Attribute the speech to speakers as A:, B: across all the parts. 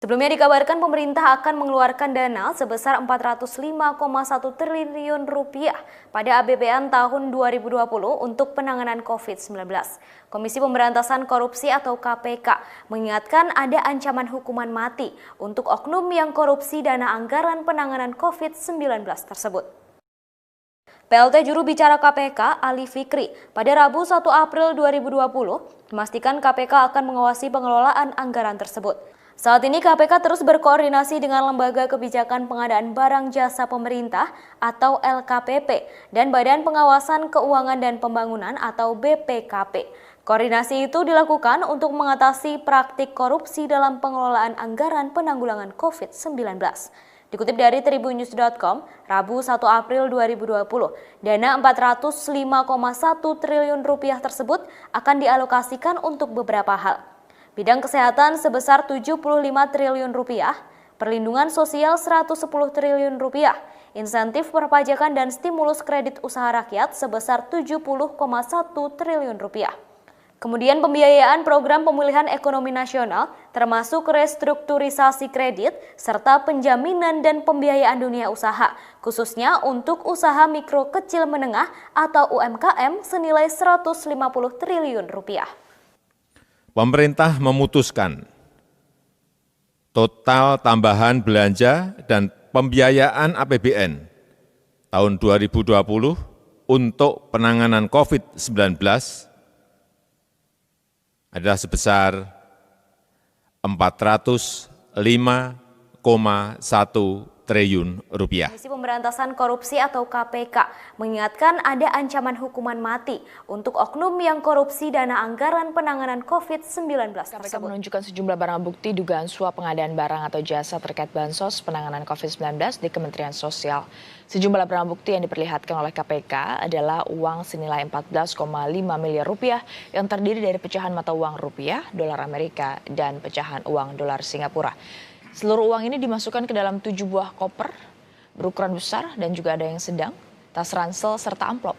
A: Sebelumnya dikabarkan pemerintah akan mengeluarkan dana sebesar 405,1 triliun rupiah pada APBN tahun 2020 untuk penanganan COVID-19. Komisi Pemberantasan Korupsi atau KPK mengingatkan ada ancaman hukuman mati untuk oknum yang korupsi dana anggaran penanganan COVID-19 tersebut. PLT juru bicara KPK, Ali Fikri, pada Rabu 1 April 2020 memastikan KPK akan mengawasi pengelolaan anggaran tersebut. Saat ini KPK terus berkoordinasi dengan Lembaga Kebijakan Pengadaan Barang Jasa Pemerintah atau LKPP dan Badan Pengawasan Keuangan dan Pembangunan atau BPKP. Koordinasi itu dilakukan untuk mengatasi praktik korupsi dalam pengelolaan anggaran penanggulangan COVID-19. Dikutip dari tribunnews.com, Rabu 1 April 2020, dana 405,1 triliun rupiah tersebut akan dialokasikan untuk beberapa hal. Bidang kesehatan sebesar 75 triliun rupiah, perlindungan sosial 110 triliun rupiah, insentif perpajakan dan stimulus kredit usaha rakyat sebesar 70,1 triliun rupiah. Kemudian pembiayaan program pemulihan ekonomi nasional termasuk restrukturisasi kredit serta penjaminan dan pembiayaan dunia usaha, khususnya untuk usaha mikro kecil menengah atau UMKM senilai 150 triliun rupiah.
B: Pemerintah memutuskan total tambahan belanja dan pembiayaan APBN tahun 2020 untuk penanganan COVID-19 adalah sebesar 405,1 triliun rupiah.
A: Komisi Pemberantasan Korupsi atau KPK mengingatkan ada ancaman hukuman mati untuk oknum yang korupsi dana anggaran penanganan COVID-19 tersebut.
C: KPK menunjukkan sejumlah barang bukti dugaan suap pengadaan barang atau jasa terkait bansos penanganan COVID-19 di Kementerian Sosial. Sejumlah barang bukti yang diperlihatkan oleh KPK adalah uang senilai 14,5 miliar rupiah yang terdiri dari pecahan mata uang rupiah, dolar Amerika, dan pecahan uang dolar Singapura. Seluruh uang ini dimasukkan ke dalam 7 buah koper berukuran besar dan juga ada yang sedang, tas ransel, serta amplop.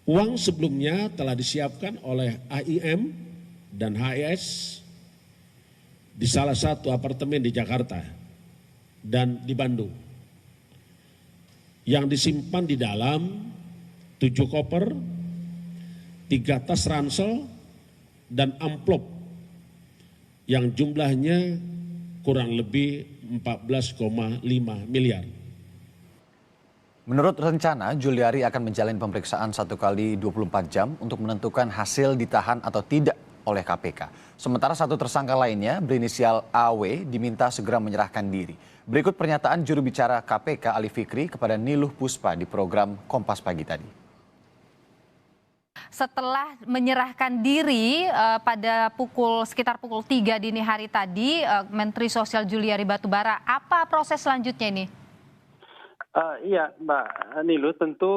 D: Uang sebelumnya telah disiapkan oleh AIM dan HIS di salah satu apartemen di Jakarta dan di Bandung, yang disimpan di dalam 7 koper, 3 tas ransel, dan amplop yang jumlahnya kurang lebih 14,5 miliar.
E: Menurut rencana, Juliari akan menjalani pemeriksaan 1 kali 24 jam untuk menentukan hasil ditahan atau tidak oleh KPK. Sementara 1 tersangka lainnya berinisial AW diminta segera menyerahkan diri. Berikut pernyataan juru bicara KPK Ali Fikri kepada Niluh Puspa di program Kompas Pagi tadi.
F: Setelah menyerahkan diri pada sekitar pukul 3 dini hari tadi, Menteri Sosial Juliari Batubara, apa proses selanjutnya ini?
G: Iya, Mbak Nilu, tentu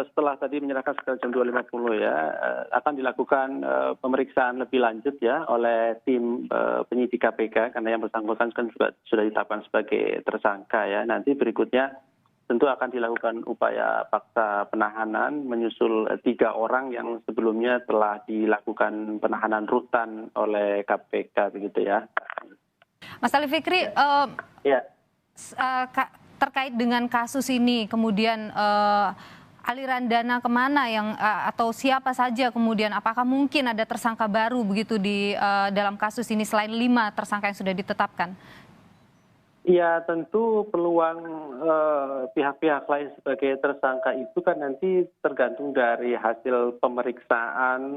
G: setelah tadi menyerahkan sekitar jam 2.50 ya, akan dilakukan pemeriksaan lebih lanjut ya oleh tim penyidik KPK karena yang bersangkutan kan juga sudah ditetapkan sebagai tersangka ya. Nanti berikutnya tentu akan dilakukan upaya paksa penahanan menyusul 3 orang yang sebelumnya telah dilakukan penahanan rutan oleh KPK begitu ya.
F: Mas Ali Fikri,
G: ya.
F: Terkait dengan kasus ini, kemudian aliran dana kemana yang atau siapa saja kemudian, apakah mungkin ada tersangka baru begitu di dalam kasus ini selain 5 tersangka yang sudah ditetapkan?
G: Ya tentu peluang pihak-pihak lain sebagai tersangka itu kan nanti tergantung dari hasil pemeriksaan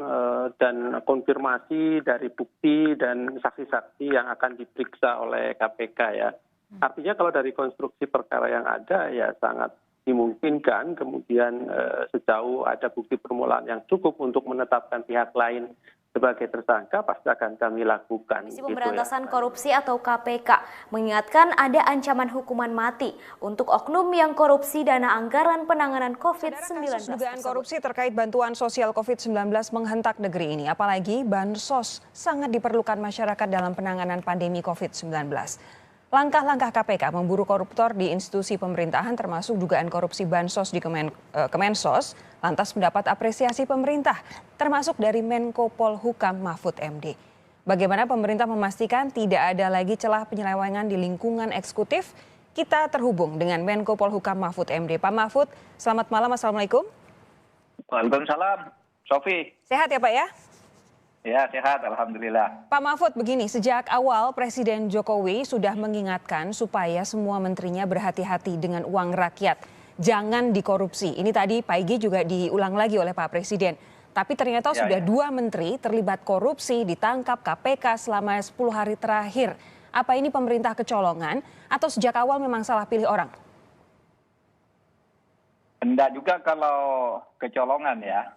G: dan konfirmasi dari bukti dan saksi-saksi yang akan diperiksa oleh KPK ya. Artinya kalau dari konstruksi perkara yang ada ya sangat dimungkinkan kemudian sejauh ada bukti permulaan yang cukup untuk menetapkan pihak lain sebagai tersangka pasti akan kami lakukan.
A: Komisi Pemberantasan Korupsi atau KPK mengingatkan ada ancaman hukuman mati untuk oknum yang korupsi dana anggaran penanganan COVID-19.
C: Kasus dugaan korupsi terkait bantuan sosial COVID-19 menghentak negeri ini, apalagi bansos sangat diperlukan masyarakat dalam penanganan pandemi COVID-19.
H: langkah-langkah KPK memburu koruptor di institusi pemerintahan termasuk dugaan korupsi bansos di Kemensos lantas mendapat apresiasi pemerintah, termasuk dari Menko Polhukam Mahfud MD. Bagaimana pemerintah memastikan tidak ada lagi celah penyelewengan di lingkungan eksekutif? Kita terhubung dengan Menko Polhukam Mahfud MD. Pak Mahfud, selamat malam. Assalamualaikum.
I: Waalaikumsalam, Sofi.
H: Sehat ya Pak ya?
I: Ya, sehat, alhamdulillah.
H: Pak Mahfud, begini, sejak awal Presiden Jokowi sudah mengingatkan supaya semua menterinya berhati-hati dengan uang rakyat. Jangan dikorupsi. Ini tadi Pak Igi juga diulang lagi oleh Pak Presiden. Tapi ternyata sudah 2 menteri terlibat korupsi ditangkap KPK selama 10 hari terakhir. Apa ini pemerintah kecolongan atau sejak awal memang salah pilih orang?
I: Enggak juga kalau kecolongan ya.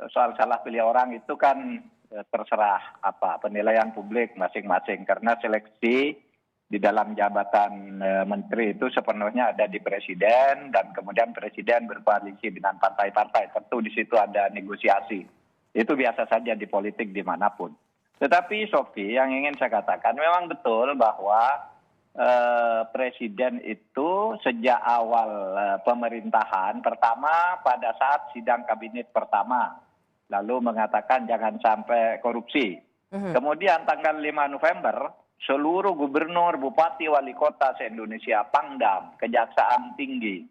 I: Soal salah pilih orang itu kan terserah penilaian publik masing-masing, karena seleksi di dalam jabatan menteri itu sepenuhnya ada di presiden, dan kemudian presiden berkoalisi dengan partai-partai, tentu di situ ada negosiasi. Itu biasa saja di politik dimanapun. Tetapi Sofi, yang ingin saya katakan memang betul bahwa presiden itu sejak awal pemerintahan pertama pada saat sidang kabinet pertama lalu mengatakan jangan sampai korupsi. Kemudian tanggal 5 November, seluruh gubernur, bupati, wali kota se-Indonesia, Pangdam, Kejaksaan Tinggi,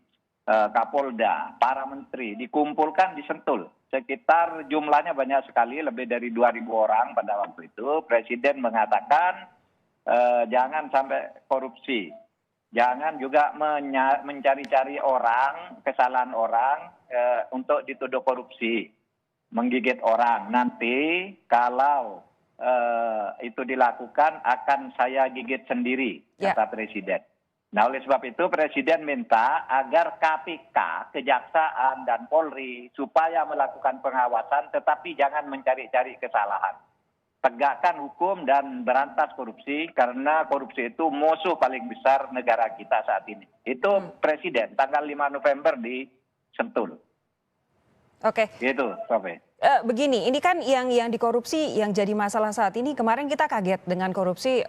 I: Kapolda, para menteri dikumpulkan di Sentul. Sekitar jumlahnya banyak sekali, lebih dari 2.000 orang pada waktu itu. Presiden mengatakan jangan sampai korupsi. Jangan juga mencari-cari orang, kesalahan orang untuk dituduh korupsi. Menggigit orang. Nanti kalau itu dilakukan akan saya gigit sendiri, kata Presiden. Nah, oleh sebab itu Presiden minta agar KPK, Kejaksaan dan Polri supaya melakukan pengawasan tetapi jangan mencari-cari kesalahan. Tegakkan hukum dan berantas korupsi, karena korupsi itu musuh paling besar negara kita saat ini. Itu Presiden tanggal 5 November di Sentul.
H: Oke.
I: Gitu, Sofi.
H: Begini, ini kan yang dikorupsi yang jadi masalah saat ini. Kemarin kita kaget dengan korupsi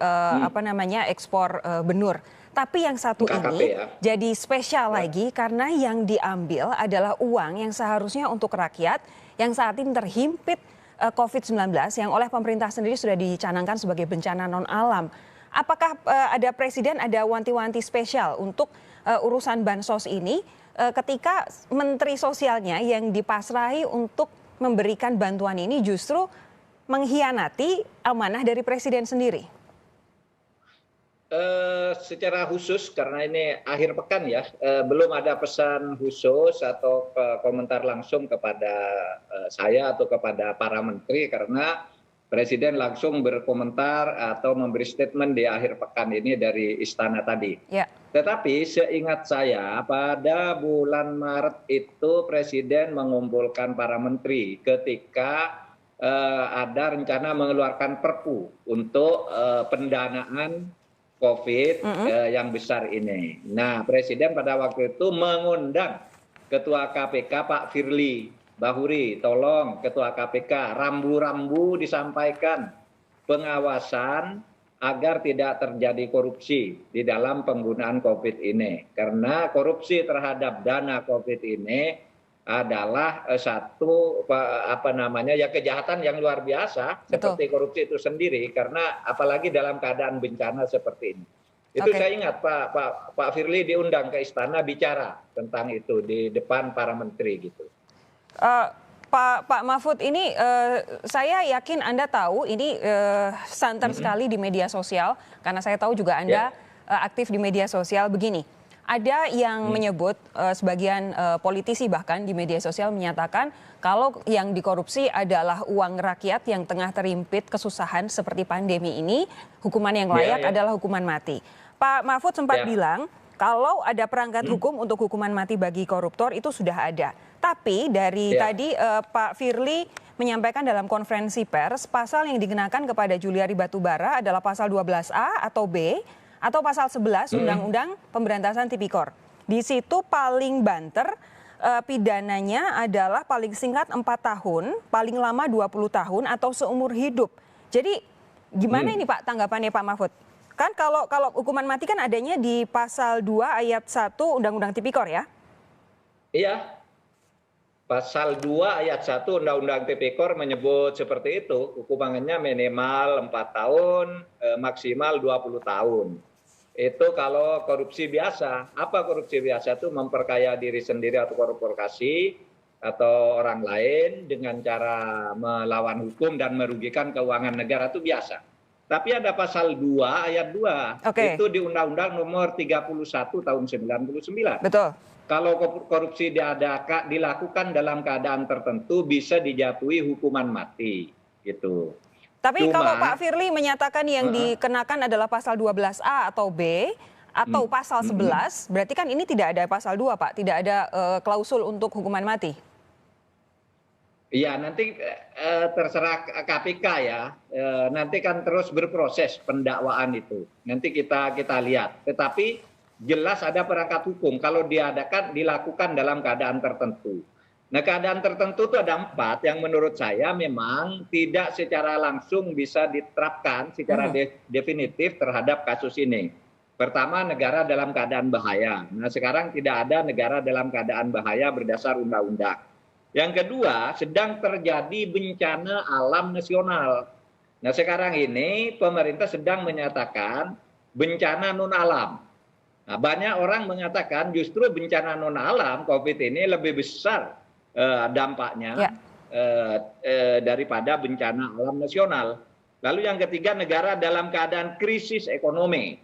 H: ekspor benur. Tapi yang satu ini jadi spesial lagi karena yang diambil adalah uang yang seharusnya untuk rakyat yang saat ini terhimpit COVID-19 yang oleh pemerintah sendiri sudah dicanangkan sebagai bencana non alam. Apakah ada presiden ada wanti-wanti spesial untuk urusan bansos ini? Ketika menteri sosialnya yang dipasrahi untuk memberikan bantuan ini justru mengkhianati amanah dari presiden sendiri?
J: Secara khusus karena ini akhir pekan ya, belum ada pesan khusus atau komentar langsung kepada saya atau kepada para menteri, karena presiden langsung berkomentar atau memberi statement di akhir pekan ini dari istana tadi. Ya. Tetapi seingat saya pada bulan Maret itu presiden mengumpulkan para menteri ketika ada rencana mengeluarkan perpu untuk pendanaan COVID yang besar ini. Nah, presiden pada waktu itu mengundang Ketua KPK Pak Firly Bahuri, tolong Ketua KPK rambu-rambu disampaikan pengawasan agar tidak terjadi korupsi di dalam penggunaan COVID ini. Karena korupsi terhadap dana COVID ini adalah satu kejahatan yang luar biasa. Betul. Seperti korupsi itu sendiri, karena apalagi dalam keadaan bencana seperti ini. Itu saya ingat Pak Firly diundang ke istana bicara tentang itu di depan para menteri gitu.
H: Pak Mahfud, ini saya yakin Anda tahu ini santer sekali di media sosial, karena saya tahu juga Anda aktif di media sosial. Begini, ada yang menyebut sebagian politisi bahkan di media sosial menyatakan kalau yang dikorupsi adalah uang rakyat yang tengah terimpit kesusahan seperti pandemi ini, hukuman yang layak adalah hukuman mati. Pak Mahfud sempat bilang kalau ada perangkat hukum untuk hukuman mati bagi koruptor itu sudah ada. Tapi dari tadi Pak Firly menyampaikan dalam konferensi pers pasal yang dikenakan kepada Juliari Batubara adalah pasal 12A atau B atau pasal 11 Undang-Undang Pemberantasan Tipikor. Di situ paling banter pidananya adalah paling singkat 4 tahun, paling lama 20 tahun atau seumur hidup. Jadi gimana ini Pak tanggapannya Pak Mahfud? Kan kalau hukuman mati kan adanya di pasal 2 ayat 1 Undang-Undang Tipikor ya?
J: Iya, pasal 2 ayat 1 Undang-Undang Tipikor menyebut seperti itu, hukumannya minimal 4 tahun, maksimal 20 tahun. Itu kalau korupsi biasa. Apa korupsi biasa itu? Memperkaya diri sendiri atau korporasi atau orang lain dengan cara melawan hukum dan merugikan keuangan negara, itu biasa. Tapi ada pasal 2 ayat 2, itu di Undang-Undang nomor 31 tahun 99.
H: Betul.
J: Kalau korupsi dilakukan dalam keadaan tertentu bisa dijatuhi hukuman mati, gitu.
H: Tapi kalau Pak Firly menyatakan yang dikenakan adalah pasal 12A atau B atau pasal 11, berarti kan ini tidak ada pasal 2, Pak, tidak ada klausul untuk hukuman mati.
J: Iya, nanti terserah KPK ya. Nanti kan terus berproses pendakwaan itu. Nanti kita lihat. Tetapi jelas ada perangkat hukum kalau dilakukan dalam keadaan tertentu. Nah, keadaan tertentu itu ada 4 yang menurut saya memang tidak secara langsung bisa diterapkan secara definitif terhadap kasus ini. Pertama, negara dalam keadaan bahaya. Nah, sekarang tidak ada negara dalam keadaan bahaya berdasar undang-undang. Yang kedua, sedang terjadi bencana alam nasional. Nah, sekarang ini pemerintah sedang menyatakan bencana non alam. Nah, banyak orang mengatakan justru bencana non alam COVID ini lebih besar dampaknya daripada bencana alam nasional. Lalu yang ketiga, negara dalam keadaan krisis ekonomi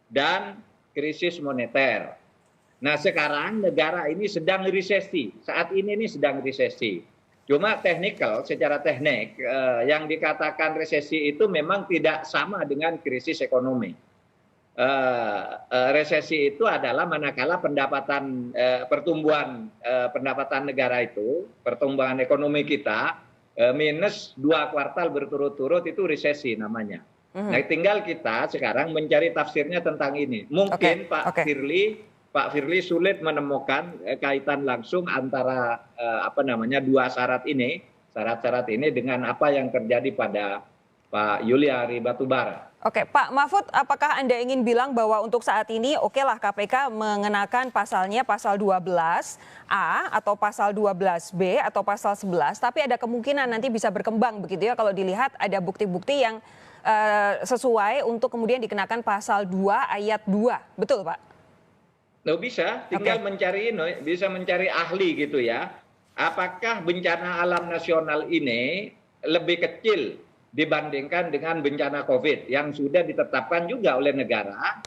J: dan krisis moneter. Nah, sekarang negara ini sedang resesi. Saat ini sedang resesi. Cuma secara teknik yang dikatakan resesi itu memang tidak sama dengan krisis ekonomi. Resesi itu adalah manakala pertumbuhan pendapatan negara itu, pertumbuhan ekonomi kita minus 2 kuartal berturut-turut, itu resesi namanya. Nah, tinggal kita sekarang mencari tafsirnya tentang ini. Mungkin Pak Firly sulit menemukan kaitan langsung antara dua syarat ini dengan apa yang terjadi pada Pak Yuliari Batubara.
H: Oke, Pak Mahfud, apakah Anda ingin bilang bahwa untuk saat ini okelah KPK mengenakan pasalnya pasal 12A atau pasal 12B atau pasal 11, tapi ada kemungkinan nanti bisa berkembang begitu ya kalau dilihat ada bukti-bukti yang sesuai untuk kemudian dikenakan pasal 2 ayat 2. Betul, Pak?
J: Bisa, tinggal mencari ahli gitu ya. Apakah bencana alam nasional ini lebih kecil dibandingkan dengan bencana COVID yang sudah ditetapkan juga oleh negara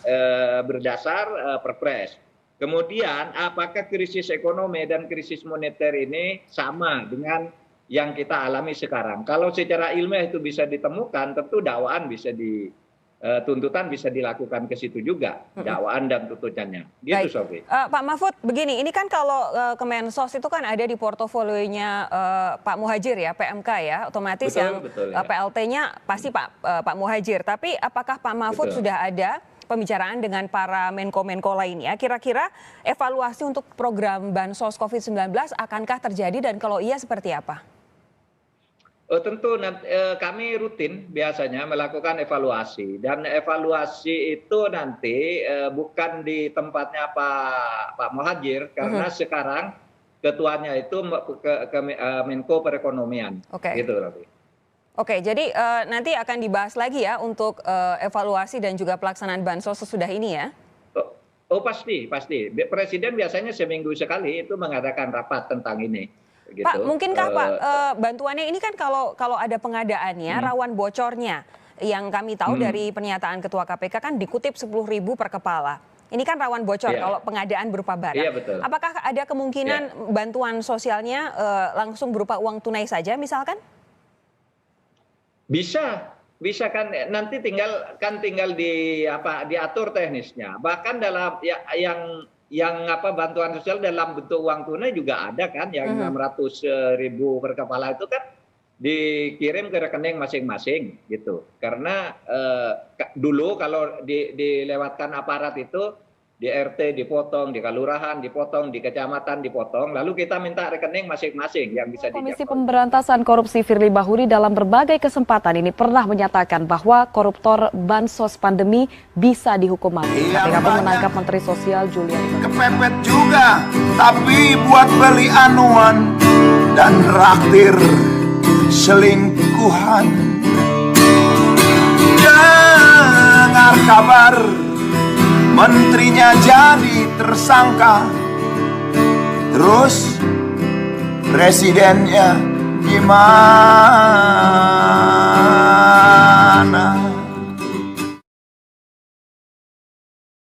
J: berdasar Perpres. Kemudian apakah krisis ekonomi dan krisis moneter ini sama dengan yang kita alami sekarang? Kalau secara ilmiah itu bisa ditemukan, tentu dakwaan tuntutan bisa dilakukan ke situ juga, dakwaan dan tuntutannya. Gitu, Sofi.
H: Pak Mahfud, begini, ini kan kalau Kemensos itu kan ada di portofolionya Pak Muhadjir ya, PMK ya, otomatis betul, yang PLT-nya pasti Pak Muhadjir. Tapi apakah Pak Mahfud sudah ada pembicaraan dengan para menko-menko lainnya? Kira-kira evaluasi untuk program Bansos COVID-19 akankah terjadi dan kalau iya seperti apa?
J: Tentu kami rutin biasanya melakukan evaluasi, dan evaluasi itu nanti bukan di tempatnya Pak Muhadjir karena sekarang ketuanya itu Menko Perekonomian. Gitu, Rafi.
H: Oke, jadi nanti akan dibahas lagi ya untuk evaluasi dan juga pelaksanaan bansos sesudah ini ya?
J: Oh pasti. Presiden biasanya seminggu sekali itu mengadakan rapat tentang ini. Gitu.
H: Pak, mungkinkah Pak bantuannya ini kan kalau ada pengadaannya rawan bocornya, yang kami tahu dari pernyataan Ketua KPK kan dikutip 10.000 per kepala. Ini kan rawan bocor kalau pengadaan berupa barang.
J: Iya, betul.
H: Apakah ada kemungkinan bantuan sosialnya langsung berupa uang tunai saja misalkan?
J: Bisa kan, nanti tinggal diatur teknisnya. Bahkan dalam yang bantuan sosial dalam bentuk uang tunai juga ada kan, yang 600.000 per kepala itu kan dikirim ke rekening masing-masing gitu. Karena dulu kalau dilewatkan aparat itu di RT dipotong, di kelurahan dipotong, di kecamatan dipotong, lalu kita minta rekening masing-masing yang bisa
K: Komisi
J: dijangkau.
K: Pemberantasan Korupsi Firly Bahuri dalam berbagai kesempatan ini pernah menyatakan bahwa koruptor bansos pandemi bisa dihukum mati. KPK pun menangkap Menteri Sosial Juliari.
L: Kepepet juga, tapi buat beli anuan dan raktir selingkuhan. Dengar kabar menterinya jadi tersangka, terus presidennya gimana?